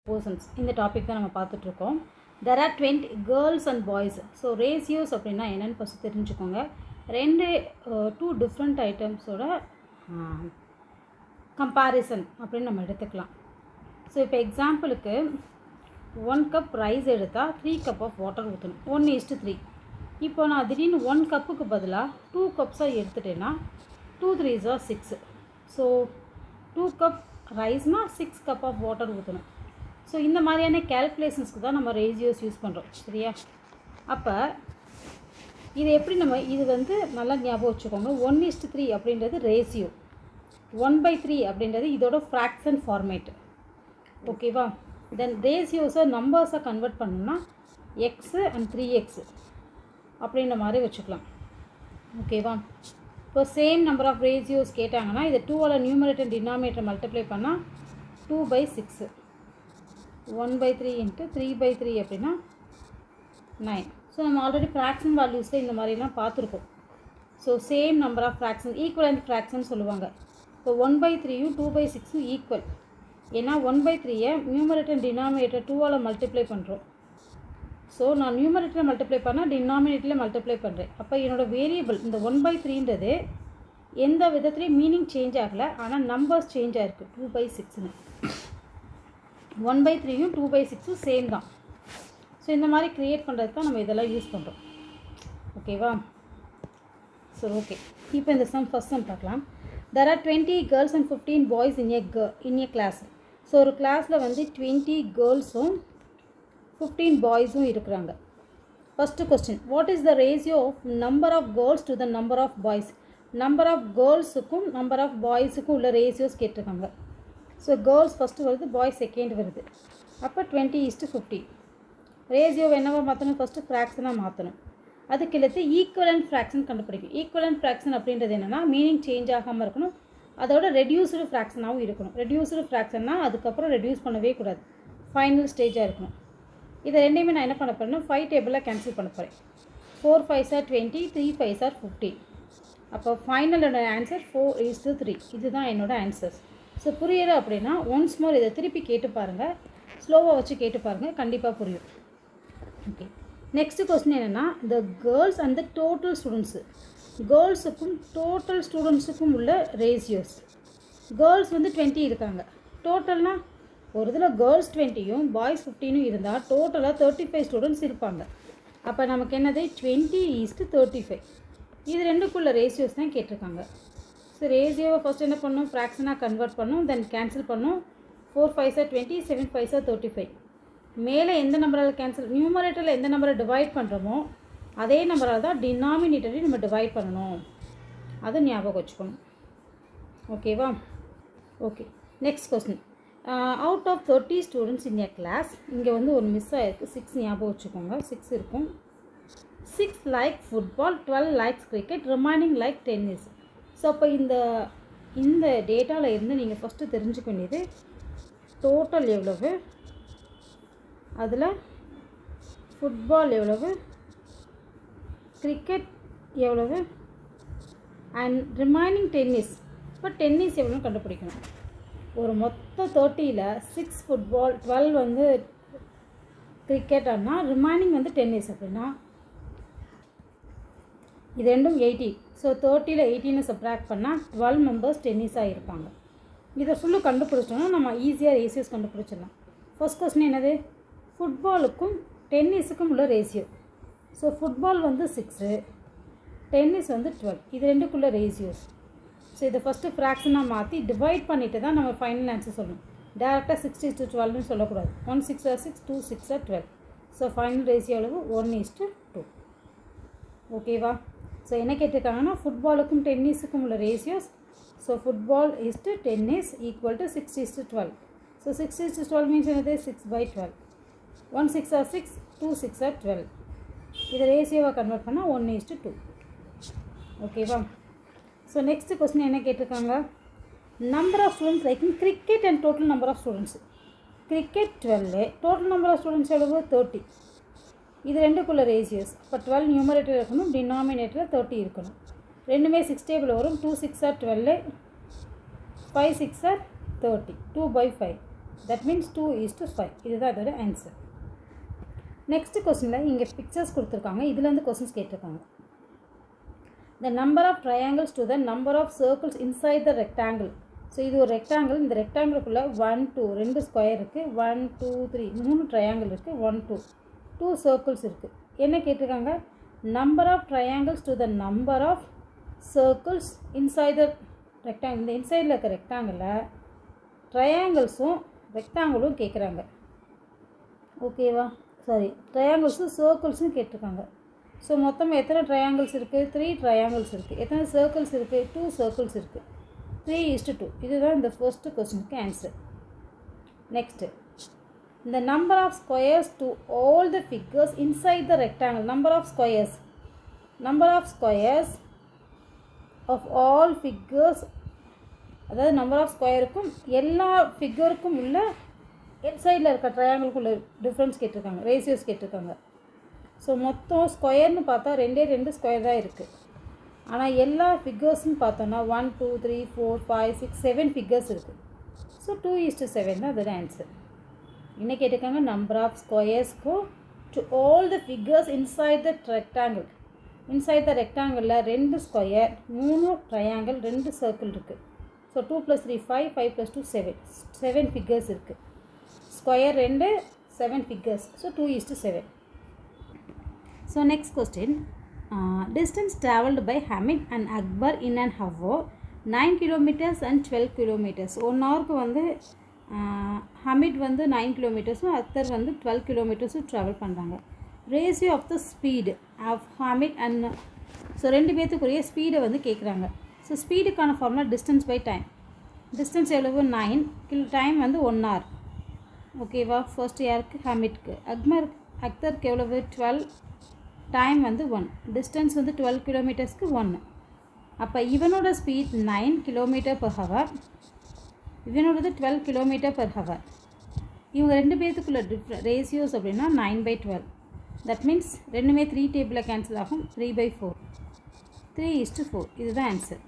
persons இந்த topic தான் நம்ம பார்த்துட்டு இருக்கோம். There are 20 girls and boys. So ratios அப்படின்னா என்னென்னு ஃபஸ்ட்டு தெரிஞ்சுக்கோங்க. டூ டிஃப்ரெண்ட் ஐட்டம்ஸோட கம்பேரிசன் அப்படின்னு நம்ம எடுத்துக்கலாம். ஸோ இப்போ எக்ஸாம்பிளுக்கு 1 கப் ரைஸ் எடுத்தால் 3 கப் ஆஃப் வாட்டர் ஊற்றணும். 1:3. இப்போ நான் திடீர்னு 1 கப்புக்கு பதிலாக 2 கப்ஸாக எடுத்துட்டேன்னா 2 3s are 6. ஸோ 2 கப் ரைஸ்னால் 6 கப் ஆஃப் வாட்டர் ஊற்றணும். ஸோ இந்த மாதிரியான கேல்குலேஷன்ஸ்க்கு தான் நம்ம ரேஷியோஸ் யூஸ் பண்ணுறோம், சரியா? அப்போ இது எப்படி இது நல்லா ஞாபகம் வச்சுக்கோங்க. 1:3 அப்படின்றது ரேஷியோ, 1/3 அப்படின்றது இதோட ஃப்ராக்ஷன் ஃபார்மேட், ஓகேவா? தென் ரேஷியோஸை நம்பர்ஸை கன்வெர்ட் பண்ணணும்னா எக்ஸு அண்ட் 3x அப்படின்ற மாதிரி வச்சுக்கலாம், ஓகேவா? இப்போ சேம் நம்பர் ஆஃப் ரேஷியோஸ் கேட்டாங்கன்னா இதை 2ஆல் நியூமரேட்டர் டினாமினேட்டர் மல்டிப்ளை பண்ணால் 2/6, 1/3 × 3/3 அப்படின்னா 9. ஸோ நம்ம ஆல்ரெடி ஃப்ராக்ஷன் வேல்யூஸில் இந்த மாதிரிலாம் பார்த்துருக்கோம். So same number of fraction, equivalent fraction சொல்லுவாங்க. இப்போ 1/3யும் 2/6ம் ஈக்குவல். ஏன்னா 1/3 நியூமரேட்டர் டினாமினேட்டர் 2ஆல் மல்டிப்ளை பண்ணுறோம். ஸோ நான் நியூமரேட்டரில் மல்டிப்ளை பண்ணால் டினாமினேட்டரில் மல்டிப்ளை பண்ணுறேன். அப்போ என்னோடய வேரியபிள் இந்த 1/3ன்றது எந்த விதத்துலேயும் மீனிங் சேஞ்ச் ஆகலை, ஆனால் நம்பர்ஸ் சேஞ்ச் ஆகிருக்கு. 2/6ன்னு 1/3யும் 2/6ம் சேம் தான். ஸோ இந்த மாதிரி க்ரியேட் பண்ணுறதுக்கு தான் நம்ம இதெல்லாம் யூஸ் பண்ணுறோம், ஓகேவா? ஸோ ஓகே, இப்போ இந்த ஃபஸ்ட் சம் பார்க்கலாம். There are 20 girls and 15 boys in a class. So ஒரு கிளாஸில் 20 கேர்ள்ஸும் 15 பாய்ஸும் இருக்கிறாங்க. First question, what is the ratio of number of girls to the number of boys? Number of கேர்ள்ஸுக்கும் நம்பர் ஆஃப் பாய்ஸுக்கும் உள்ள ரேஷியோஸ் கேட்டிருக்காங்க. ஸோ கேர்ள்ஸ் ஃபஸ்ட்டு வருது, பாய்ஸ் செகண்ட் வருது. அப்போ 20:50. ரேஷியோவை என்னவா மாற்றணும்? ஃபஸ்ட்டு ஃப்ராக்ஷனாக மாற்றணும். அதுக்கு இழுத்து ஈக்குவலண்ட் ஃப்ராக்ஷன் கண்டுபிடிக்கும். ஈக்குவலண்ட் ஃப்ராக்ஷன் அப்படின்றது என்னென்னா மீனிங் சேஞ்ச் ஆகாமல் இருக்கணும், அதோட ரெடியூஸ்டு ஃப்ராக்ஷனாகவும் இருக்கணும். ரெடியூஸ்டு ஃப்ராக்ஷன்னா அதுக்கப்புறம் ரெடியூஸ் பண்ணவே கூடாது, ஃபைனல் ஸ்டேஜாக இருக்கணும். இதை ரெண்டையுமே நான் என்ன பண்ண போகிறேன்னா 5 டேபிளில் கேன்சல் பண்ண போகிறேன். 4 5s are 20, 3 5s are 50. அப்போ ஃபைனலோட ஆன்சர் 4:3. இதுதான் என்னோடய ஆன்சர்ஸ். ஸோ புரியலை அப்படின்னா ஒன்ஸ் மோர் இதை திருப்பி கேட்டு பாருங்கள், ஸ்லோவாக வச்சு கேட்டு பாருங்கள், கண்டிப்பாக புரியும். ஓகே, நெக்ஸ்ட்டு கொஸ்டின் என்னென்னா, the girls and the total students, கேர்ள்ஸுக்கும் டோட்டல் ஸ்டூடெண்ட்ஸுக்கும் உள்ள ரேஷியோஸ். கேர்ள்ஸ் 20 இருக்காங்க, டோட்டல்னால் ஒரு இதில் கேர்ள்ஸ் 20யும் பாய்ஸ் 15ம் இருந்தால் டோட்டலாக 35 ஸ்டூடெண்ட்ஸ் இருப்பாங்க. அப்போ நமக்கு என்னது 20:35. இது ரெண்டுக்குள்ள ரேஷியோஸ் தான் கேட்டிருக்காங்க. ஸோ ரேஷியோவை ஃபஸ்ட் என்ன பண்ணணும்? ஃப்ராக்ஷனாக கன்வெர்ட் பண்ணணும், தென் கேன்சல் பண்ணணும். 4 5s are 20, 7 5s are 35. மேலே எந்த நம்பரால் கேன்சல், நியூமரேட்டரில் எந்த நம்பரை டிவைட் பண்ணுறோமோ அதே நம்பரால் தான் டினாமினேட்டரையும் நம்ம டிவைட் பண்ணணும், அதை ஞாபகம் வச்சுக்கணும், ஓகேவா? Okay, next question. Out of 30 students in a class, இங்கே ஒரு மிஸ் ஆகிருக்கு, 6 ஞாபகம் வச்சுக்கோங்க, 6 இருக்கும். 6 like football, 12 likes cricket, remaining like tennis. So அப்போ இந்த டேட்டாவில் இருந்து நீங்கள் ஃபஸ்ட்டு தெரிஞ்சுக்க வேண்டியது டோட்டல் எவ்வளவு, அதில் ஃபுட்பால் எவ்வளவு, கிரிக்கெட் எவ்வளவு, அண்ட் ரிமைனிங் டென்னிஸ். இப்போ டென்னிஸ் எவ்வளோன்னு கண்டுபிடிக்கணும். ஒரு மொத்த 30ல் 6 ஃபுட்பால், 12 கிரிக்கெட் ஆனால் ரிமைனிங் டென்னிஸ். அப்படின்னா இது ரெண்டும் 80. ஸோ 30ல் 18 சப்ராக்ட் பண்ணால் 12 மெம்பர்ஸ் டென்னிஸாக இருப்பாங்க. இதை ஃபுல்லு கண்டுபிடிச்சோன்னா நம்ம ஈஸியாக ரேஷியோஸ் கண்டுபிடிச்சிடலாம். ஃபர்ஸ்ட் கொஸ்டின் என்னது? ஃபுட்பாலுக்கும் டென்னிஸுக்கும் உள்ள ரேஷியோ. So football 6, tennis 12. இது ரெண்டுக்குள்ள ரேஷியோஸ். ஸோ இதை ஃபஸ்ட்டு ஃப்ராக்ஷனாக மாற்றி டிவைட் பண்ணிவிட்டு தான் நம்ம ஃபைனல் ஆன்சர் சொல்லணும். டேரெக்டாக 6:12ன்னு சொல்லக்கூடாது. 1 6 are 6, 2 6 are 12. So final ratio அளவு 1:2. ஓகேவா? ஸோ என்ன கேட்டிருக்காங்கன்னா ஃபுட்பாலுக்கும் டென்னிஸுக்கும் உள்ள ratios. So football tennis equal to 6:12. So 6:12 means என்னது? 6/12. 1 6 are 6, 2 6 are 12. இதை ரேஷியோவாக கன்வெர்ட் பண்ணால் 1:2. ஓகேவா? ஸோ நெக்ஸ்ட் கொஸ்டின் என்ன கேட்டிருக்காங்க? Number of students liking cricket and total number of students. Cricket 12, total number of students எவ்வளவு? 30. இது ரெண்டுக்குள்ள ரேஷியோஸ். இப்போ 12 நியூமரேட்டர் இருக்கணும், டினாமினேட்டரில் 30 இருக்கணும். ரெண்டுமே 6 டேபிள் வரும். 2 6 are 12, 5 6 are 30, 2/5. That means 2:5. இதுதான் இதோட ஆன்சர். நெக்ஸ்ட் கொஸ்டினில் இங்கே பிக்சர்ஸ் கொடுத்துருக்காங்க, இதுலேருந்து கொஸ்டின்ஸ் கேட்டிருக்காங்க. the number of triangles to the number of circles inside the rectangle. So இது ஒரு ரெக்டாங்கிள், இந்த ரெக்டாங்கிளுக்குள்ளே 1 2 2 ஸ்கொயர் இருக்குது, 1 2 3 3 ட்ரையாங்கிள் இருக்குது, 1 2 2 சர்க்கிள்ஸ் இருக்குது. என்ன கேட்டிருக்காங்க? Number of triangles to the number of circles inside the rectangle. இந்த இன்சைடில் இருக்க ரெக்டாங்கிளில் ட்ரையாங்கிள்ஸும் ரெக்டாங்கிளும் கேட்குறாங்க. ஓகேவா? சாரி, ட்ரையாங்கிள்ஸும் சர்க்கிள்ஸும் கேட்டிருக்காங்க. ஸோ மொத்தம் எத்தனை ட்ரையாங்கிள்ஸ் இருக்குது? 3 ட்ரையாங்கிள்ஸ் இருக்குது. எத்தனை சர்க்கிள்ஸ் இருக்குது? 2 சர்க்கிள்ஸ் இருக்குது. 3:2. இதுதான் இந்த ஃபர்ஸ்ட் கொஸ்டினுக்கு ஆன்சர். நெக்ஸ்ட்டு, இந்த number of squares to all the figures inside the rectangle. Number of squares of all figures, அதாவது நம்பர் ஆஃப் ஸ்கொயருக்கும் எல்லா ஃபிகருக்கும் உள்ள இன்சைடில் இருக்க ட்ரையாங்கிளுக்குள்ள டிஃப்ரென்ஸ் கேட்டிருக்காங்க, ரேஷியோஸ் கேட்டிருக்காங்க. ஸோ மொத்தம் ஸ்கொயர்னு பார்த்தா 2 ஸ்கொயர் தான் இருக்குது. ஆனால் எல்லா ஃபிகர்ஸ்னு பார்த்தோன்னா 1 2 3 4 5 6 7 ஃபிகர்ஸ் இருக்குது. ஸோ 2:7 தான் அதோட ஆன்சர். என்ன கேட்டிருக்காங்க? நம்பர் ஆஃப் ஸ்கொயர்ஸ்க்கும் to all the figures inside the rectangle. Inside the ரெக்டாங்கிளில் 2 ஸ்கொயர், 3 ட்ரையாங்கிள், 2 சர்க்கிள் இருக்குது. ஸோ 2 + 3 5, 5 + 2 7, 7 ஃபிகர்ஸ் இருக்குது. Square 2, 7 figures. So 2:7. So next question, distance travelled by Hamid and Akbar in an hour 9 kilometers and 12 kilometers. 1 ஹவருக்கு வந்து ஹமிட் வந்து 9 கிலோமீட்டர்ஸும் அக்தர் வந்து 12 கிலோமீட்டர்ஸும் travel பண்ணுறாங்க. Ratio of the speed of Hamid and, so 2 பேர்த்துக்குரிய ஸ்பீடை வந்து கேட்குறாங்க. ஸோ ஸ்பீடுக்கான formula distance by time. Distance எவ்வளவு? 9 டைம் வந்து 1 hour. ஓகேவா? ஃபர்ஸ்ட் யாருக்கு? ஹமிட்க்கு. அக்தருக்கு எவ்வளவு? 12, டைம் வந்து 1, டிஸ்டன்ஸ் வந்து 12 கிலோமீட்டர்ஸ்க்கு 1. அப்போ இவனோட ஸ்பீட் 9 km/h, இவனோடது 12 km/h. இவங்க 2 பேர்த்துக்குள்ள ரேஷியோஸ் அப்படின்னா 9/12. தட் மீன்ஸ் ரெண்டுமே 3 டேபிளில் கேன்சல் ஆகும். 3/4, 3:4. இதுதான் ஆன்சர்.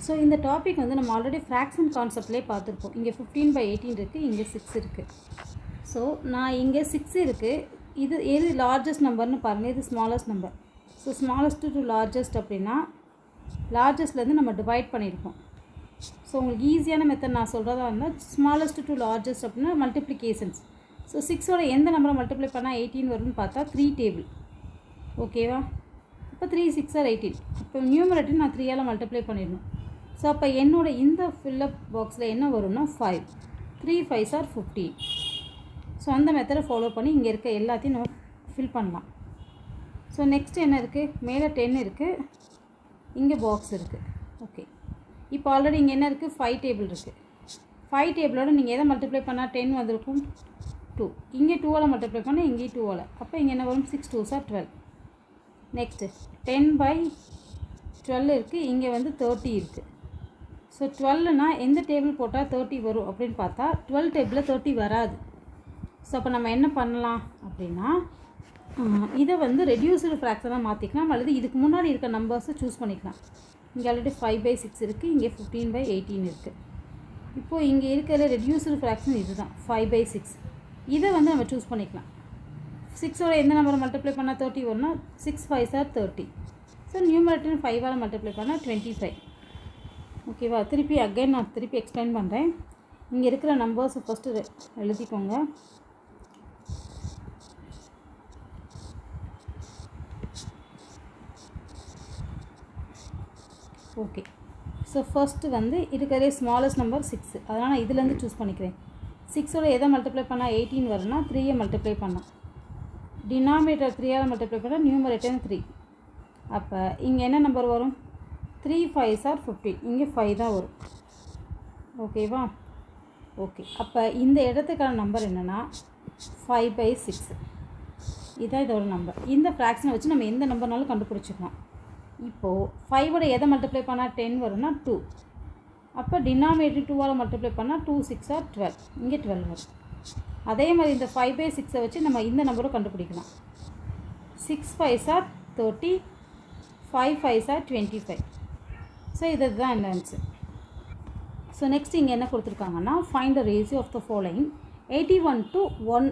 ஸோ இந்த டாபிக் வந்து நம்ம ஆல்ரெடி ஃப்ராக்ஷன் கான்செப்ட்லேயே பார்த்துருப்போம். இங்கே 15/18 இருக்குது, இங்கே 6 இருக்குது. ஸோ நான் இங்கே 6 இருக்குது, இது எது லார்ஜஸ்ட் நம்பர்னு பாருங்கள், இது smallest number. So smallest to largest அப்படின்னா லார்ஜஸ்ட்லேருந்து நம்ம டிவைட் பண்ணியிருக்கோம். ஸோ உங்களுக்கு ஈஸியான மெத்தட் நான் சொல்கிறதா இருந்தால் ஸ்மாலஸ்ட் டு லார்ஜஸ்ட் அப்படின்னா மல்டிப்ளிகேஷன்ஸ். ஸோ 6ஓட எந்த நம்பரை மல்டிப்ளை பண்ணால் 18 வரும்னு பார்த்தா 3 டேபிள். ஓகேவா? இப்போ 3 6 are 18. இப்போ நியூமரேட்டர் நான் 3ஆல் மல்டிப்ளை பண்ணிடணும். ஸோ அப்போ என்னோட இந்த ஃபில்லப் பாக்ஸில் என்ன வரும்னா 5, 3 5s are 15. ஸோ அந்த மெத்தடை ஃபாலோ பண்ணி இங்கே இருக்க எல்லாத்தையும் நம்ம ஃபில் பண்ணலாம். ஸோ நெக்ஸ்ட்டு என்ன இருக்குது? மேலே 10 இருக்குது, இங்கே பாக்ஸ் இருக்குது. ஓகே, இப்போ ஆல்ரெடி இங்கே என்ன இருக்குது? 5 டேபிள் இருக்குது. 5 டேபிளோட நீங்கள் எதை மல்டிப்ளை பண்ணால் 10 வந்திருக்கும்? 2. இங்கே 2ஆல் மல்டிப்ளை பண்ணால் இங்கேயும் 2ஆல். அப்போ இங்கே என்ன வரும்? 6 2s are 12. நெக்ஸ்ட்டு 10/12 இருக்குது, இங்கே வந்து 30 இருக்குது. ஸோ 12னா எந்த டேபிள் போட்டால் 30 வரும் அப்படின்னு பார்த்தா 12 டேபிளில் 30 வராது. ஸோ அப்போ நம்ம என்ன பண்ணலாம் அப்படின்னா இதை வந்து ரெடியூஸ்டு ஃப்ராக்ஷனாக மாற்றிக்கலாம், அல்லது இதுக்கு முன்னாடி இருக்க நம்பர்ஸை சூஸ் பண்ணிக்கலாம். இங்கே ஆல்ரெடி 5/6 இருக்குது, இங்கே 15/18 இருக்குது. இப்போது இங்கே இருக்கிற ரெடியூஸ்டு ஃப்ராக்ஷன் இது தான் 5/6. இதை வந்து நம்ம சூஸ் பண்ணிக்கலாம். 6ஓட எந்த நம்பரை மல்டிப்ளை பண்ணால் 30 வரும்னா 6 5s are 30. ஸோ நியூமரேட்டர் 5ஆல் மல்டிப்ளை பண்ணால் 25. ஓகேவா? திருப்பி அகைன் நான் திருப்பி எக்ஸ்பிளைன் பண்ணுறேன். இங்கே இருக்கிற நம்பர்ஸை ஃபஸ்ட்டு எழுதிக்கோங்க. ஓகே, ஸோ ஃபஸ்ட்டு வந்து இருக்கிற ஸ்மாலஸ்ட் நம்பர் 6, அதனால் நான் இதுலேருந்து சூஸ் பண்ணிக்கிறேன். 6ஓட எதை மல்டிப்ளை பண்ணால் 18 வரும்னா 3ஐ மல்டிப்ளை பண்ணால், டினாமினேட்டர் 3ஆல் மல்டிப்ளை பண்ணால் நியூமரேட்டர் 3. அப்போ இங்கே என்ன நம்பர் வரும்? 3 5s are 15. இங்கே 5 தான் வரும். ஓகேவா? ஓகே, அப்போ இந்த இடத்துக்கான நம்பர் என்னென்னா 5/6. இதுதான் இதோட நம்பர். இந்த ஃப்ராக்ஷனை வச்சு நம்ம எந்த நம்பர்னாலும் கண்டுபிடிச்சிக்கலாம். இப்போது 5ஓட எதை மல்டிப்ளை பண்ணால் 10 வரும்னா 2. அப்போ டினாமினேட்டர் 2ஆல் மல்டிப்ளை பண்ணால் 2 6 are 12. இங்கே 12 வரும். அதே மாதிரி இந்த 5/6 வச்சு நம்ம இந்த நம்பரும் கண்டுபிடிக்கலாம். 6 5s are 30, 5 5s are 25. So இதுதான் இந்த ஆன்சர். ஸோ நெக்ஸ்ட் இங்கே என்ன கொடுத்துருக்காங்கன்னா find the ratio of the following 81 to 1